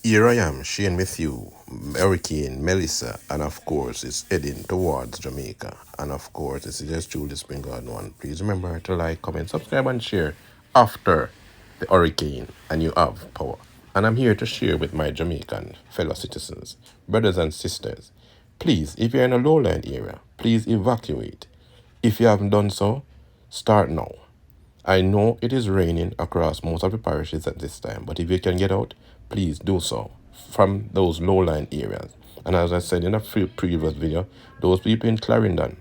Here I am, sharing with you Hurricane Melissa, and of course, it's heading towards Jamaica. And of course, this is just Julie Spring Garden one. Please remember to like, comment, subscribe, and share after the hurricane, and you have power. And I'm here to share with my Jamaican fellow citizens, brothers and sisters. Please, if you're in a lowland area, please evacuate. If you haven't done so, start now. I know it is raining across most of the parishes at this time, but if you can get out, please do so from those lowland areas. And as I said in a previous video, those people in Clarendon,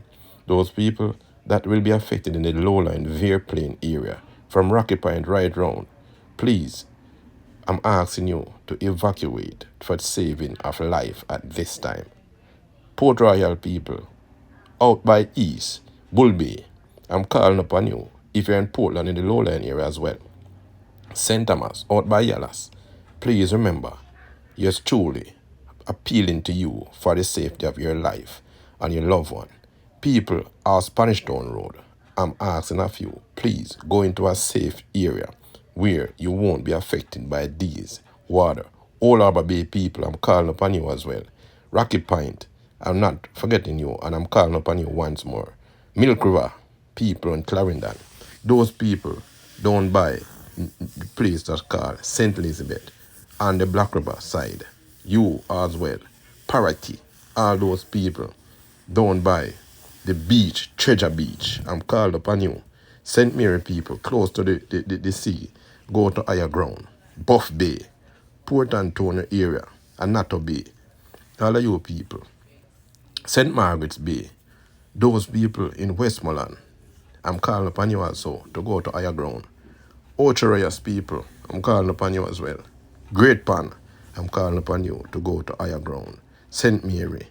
those people that will be affected in the lowland Veer Plain area, from Rocky Point right round, please, I'm asking you to evacuate for the saving of life at this time. Port Royal people, out by East, Bull Bay, I'm calling upon you. If you're in Portland in the lowland area as well, St. Thomas, out by Yallas, please remember, yours truly appealing to you for the safety of your life and your loved one. People are Spanish Town Road. I'm asking of you, please go into a safe area where you won't be affected by these water. All Harbour Bay people, I'm calling upon you as well. Rocky Point, I'm not forgetting you, and I'm calling upon you once more. Milk River, people in Clarendon, those people don't buy the place that's called St. Elizabeth on the Black River side. You as well. Parity, all those people don't buy the beach, Treasure Beach. I'm called upon you. St. Mary people, close to the sea, go to higher ground. Buff Bay, Port Antonio area, and Nato Bay. All of you people. St. Margaret's Bay, those people in Westmoreland, I'm calling upon you also to go to higher ground. Ocho people, I'm calling upon you as well. Great Pan, I'm calling upon you to go to higher ground. St. Mary,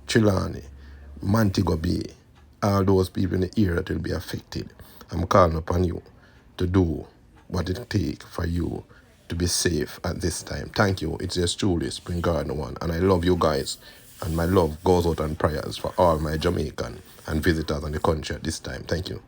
Trelawney, Montego Bay, all those people in the area that will be affected, I'm calling upon you to do what it takes for you to be safe at this time. Thank you. It's just truly Spring Garden One, and I love you guys. And my love goes out on prayers for all my Jamaican and visitors in the country at this time. Thank you.